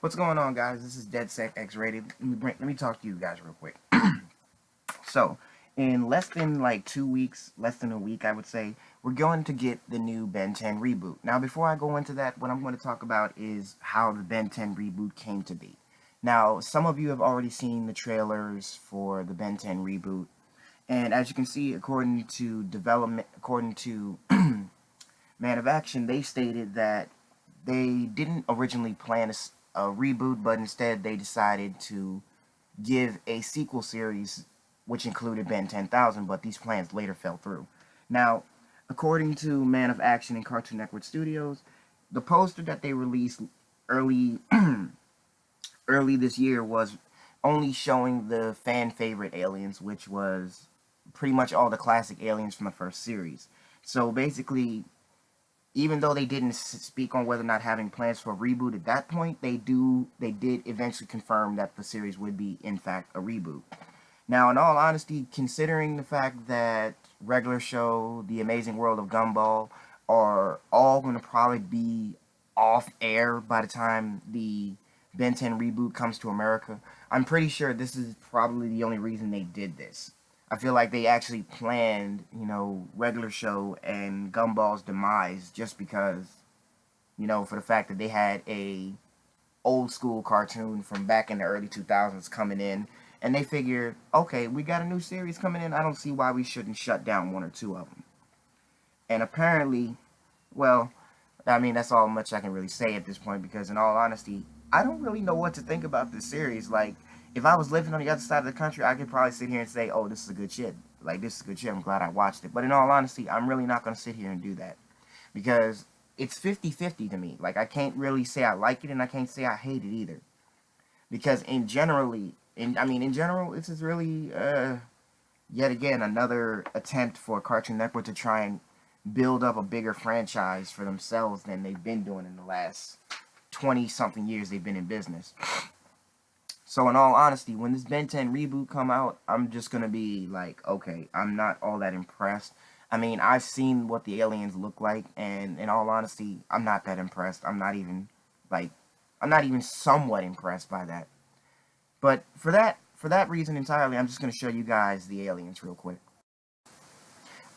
What's going on, guys? This is DeadSec X Rated. Let me talk to you guys real quick. So, in less than like 2 weeks, less than a week, I would say, we're going to get the new Ben 10 reboot. Now, before I go into that, what I'm going to talk about is how the Ben 10 reboot came to be. Now, some of you have already seen the trailers for the Ben 10 reboot, and as you can see, according to Man of Action, they stated that they didn't originally plan a reboot, but instead they decided to give a sequel series which included Ben 10,000, but these plans later fell through. Now, according to Man of Action and Cartoon Network Studios, the poster that they released early this year was only showing the fan favorite aliens, which was pretty much all the classic aliens from the first series. So basically, even though they didn't speak on whether or not having plans for a reboot at that point, they did eventually confirm that the series would be, in fact, a reboot. Now, in all honesty, considering the fact that Regular Show, The Amazing World of Gumball are all going to probably be off air by the time the Ben 10 reboot comes to America, I'm pretty sure this is probably the only reason they did this. I feel like they actually planned, Regular Show and Gumball's demise just because, for the fact that they had a old school cartoon from back in the early 2000s coming in, and they figured, okay, we got a new series coming in, I don't see why we shouldn't shut down one or two of them. And apparently, well, I mean, that's all much I can really say at this point, because in all honesty, I don't really know what to think about this series. Like, if I was living on the other side of the country, I could probably sit here and say, oh, this is a good shit. Like, this is good shit. I'm glad I watched it. But in all honesty, I'm really not going to sit here and do that. Because it's 50-50 to me. Like, I can't really say I like it, and I can't say I hate it either. Because in general, this is really, yet again, another attempt for Cartoon Network to try and build up a bigger franchise for themselves than they've been doing in the last 20-something years they've been in business. So in all honesty, when this Ben 10 reboot come out, I'm just going to be like, okay, I'm not all that impressed. I mean, I've seen what the aliens look like, and in all honesty, I'm not that impressed. I'm not even somewhat impressed by that. But for that reason entirely, I'm just going to show you guys the aliens real quick.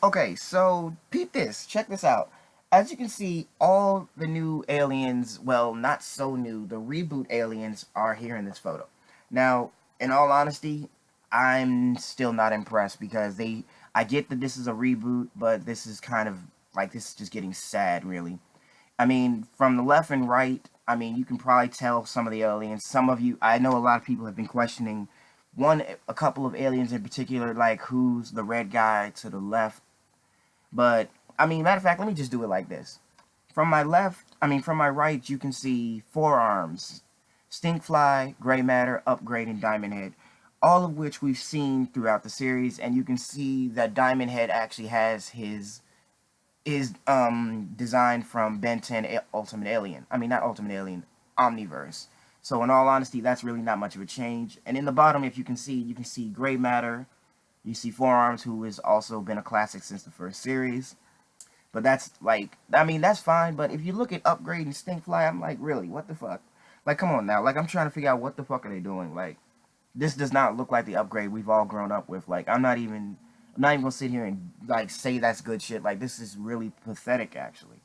Okay, so peep this. Check this out. As you can see, all the new aliens, well, not so new, the reboot aliens are here in this photo. Now, in all honesty, I'm still not impressed because I get that this is a reboot, but this is kind of, like, this is just getting sad, really. I mean, from the left and right, I mean, you can probably tell some of the aliens. Some of you, I know a lot of people have been questioning a couple of aliens in particular, like who's the red guy to the left. But, I mean, matter of fact, let me just do it like this. From my right, you can see Forearms, Stinkfly, Gray Matter, Upgrade, and Diamond Head, all of which we've seen throughout the series, and you can see that Diamond Head actually has his design from Ben 10 Ultimate Alien. I mean, not Ultimate Alien, Omniverse. So in all honesty, that's really not much of a change. And in the bottom, if you can see Gray Matter, you see Forearms, who has also been a classic since the first series. But that's, like, I mean, that's fine, but if you look at Upgrade and Stinkfly, I'm like, really, what the fuck? Like, come on now. Like, I'm trying to figure out what the fuck are they doing. Like, this does not look like the Upgrade we've all grown up with. Like, I'm not even gonna sit here and, like, say that's good shit. Like, this is really pathetic, actually.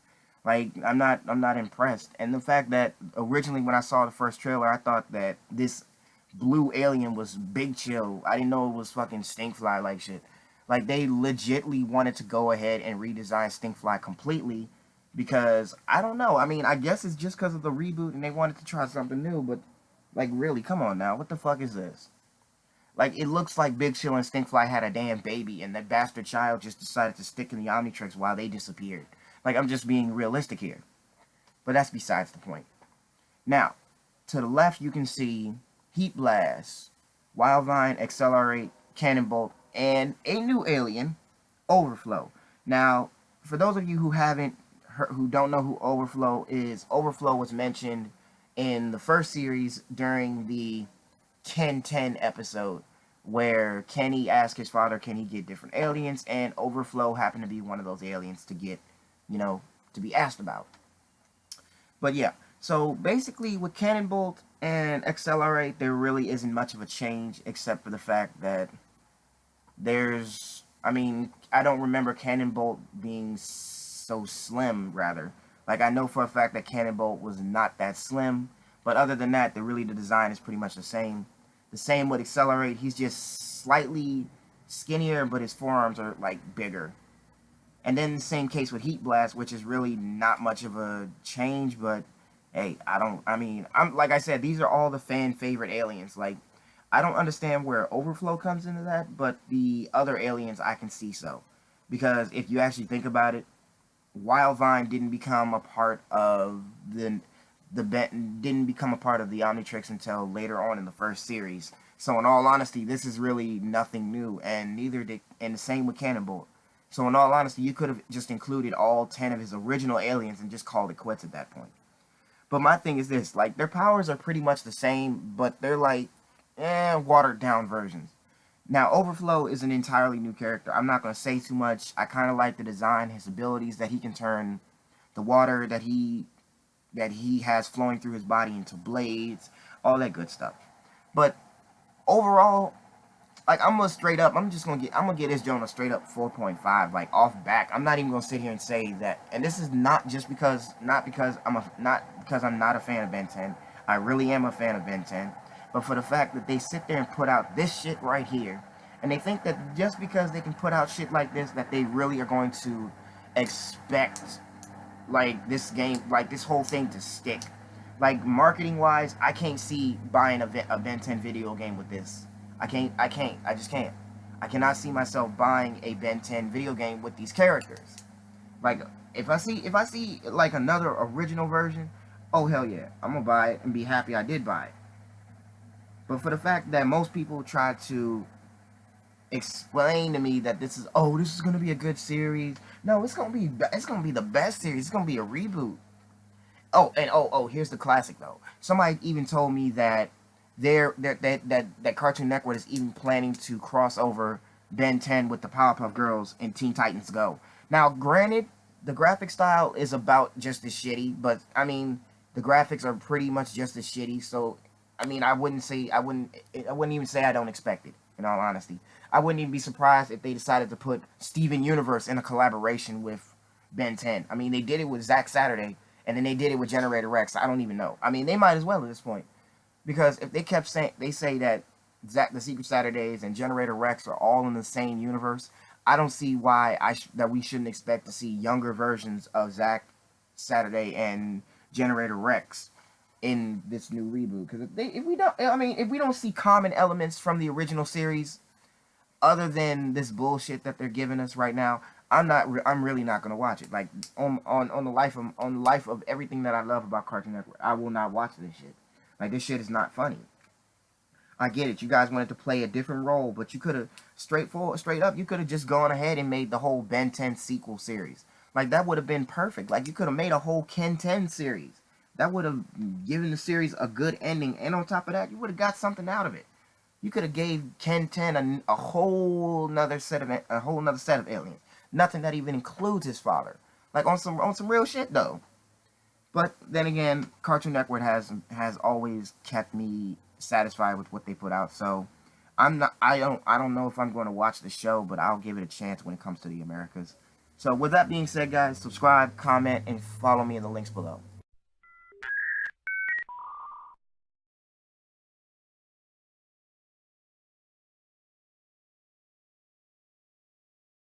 Like, I'm not impressed. And the fact that originally when I saw the first trailer, I thought that this blue alien was Big Chill. I didn't know it was fucking Stinkfly like shit. Like, they legitly wanted to go ahead and redesign Stinkfly completely because, I don't know, I mean, I guess it's just because of the reboot and they wanted to try something new, but, Like, really, come on now. What the fuck is this? Like, it looks like Big Chill and Stinkfly had a damn baby, and that bastard child just decided to stick in the Omnitrix while they disappeared. Like, I'm just being realistic here. But that's besides the point. Now, to the left, you can see Heat Blast, Wildvine, Accelerate, Cannonbolt, and a new alien, Overflow. Now, for those of you who who don't know who Overflow was mentioned in the first series during the Ken 10 episode, where Kenny asked his father, can he get different aliens, and Overflow happened to be one of those aliens to get, to be asked about. But yeah, so basically with Cannonbolt and Accelerate, there really isn't much of a change, except for the fact that I don't remember Cannonbolt being so slim, rather. Like, I know for a fact that Cannonbolt was not that slim, but other than that, the design is pretty much the same. The same with Accelerate, he's just slightly skinnier, but his forearms are, like, bigger. And then the same case with Heat Blast, which is really not much of a change, but hey, like I said, these are all the fan favorite aliens. Like, I don't understand where Overflow comes into that, but the other aliens I can see so. Because if you actually think about it, Wildvine didn't become a part of didn't become a part of the Omnitrix until later on in the first series. So in all honesty, this is really nothing new, and the same with Cannonbolt. So in all honesty, you could have just included all 10 of his original aliens and just called it quits at that point. But my thing is this, like, their powers are pretty much the same, but they're like, watered down versions. Now, Overflow is an entirely new character. I'm not going to say too much. I kind of like the design, his abilities, that he can turn the water that he has flowing through his body into blades, all that good stuff. But overall, like, I'm gonna get this joint a straight up 4.5, like, off back. I'm not even gonna sit here and say that, and this is not because I'm not a fan of Ben 10. I really am a fan of Ben 10, but for the fact that they sit there and put out this shit right here, and they think that just because they can put out shit like this, that they really are going to expect, like, this whole thing to stick. Like, marketing wise, I can't see buying a Ben 10 video game with this. I just can't. I cannot see myself buying a Ben 10 video game with these characters. Like, if I see like another original version, oh hell yeah, I'm gonna buy it and be happy I did buy it. But for the fact that most people try to explain to me that this is gonna be a good series, no, it's gonna be the best series. It's gonna be a reboot. Oh, and here's the classic though. Somebody even told me that that Cartoon Network is even planning to cross over Ben 10 with the Powerpuff Girls in Teen Titans Go. Now, granted, the graphic style is about just as shitty, but I mean, the graphics are pretty much just as shitty. So, I mean, I wouldn't even say I don't expect it. In all honesty, I wouldn't even be surprised if they decided to put Steven Universe in a collaboration with Ben 10. I mean, they did it with Zack Saturday, and then they did it with Generator Rex. I don't even know. I mean, they might as well at this point. Because if they say that the Secret Saturdays and Generator Rex are all in the same universe, I don't see why that we shouldn't expect to see younger versions of Zack Saturday and Generator Rex in this new reboot. Because if we don't see common elements from the original series, other than this bullshit that they're giving us right now, I'm really not gonna watch it. Like, on the life of everything that I love about Cartoon Network, I will not watch this shit. Like, this shit is not funny. I get it. You guys wanted to play a different role, but you could have straight up, you could have just gone ahead and made the whole Ben 10 sequel series. Like, that would have been perfect. Like, you could have made a whole Ken 10 series. That would have given the series a good ending, and on top of that, you would have got something out of it. You could have gave Ken 10 a whole nother set of aliens. Nothing that even includes his father. Like, on some real shit though. But then again, Cartoon Network has always kept me satisfied with what they put out. So I don't know if I'm going to watch the show, but I'll give it a chance when it comes to the Americas. So with that being said, guys, subscribe, comment, and follow me in the links below.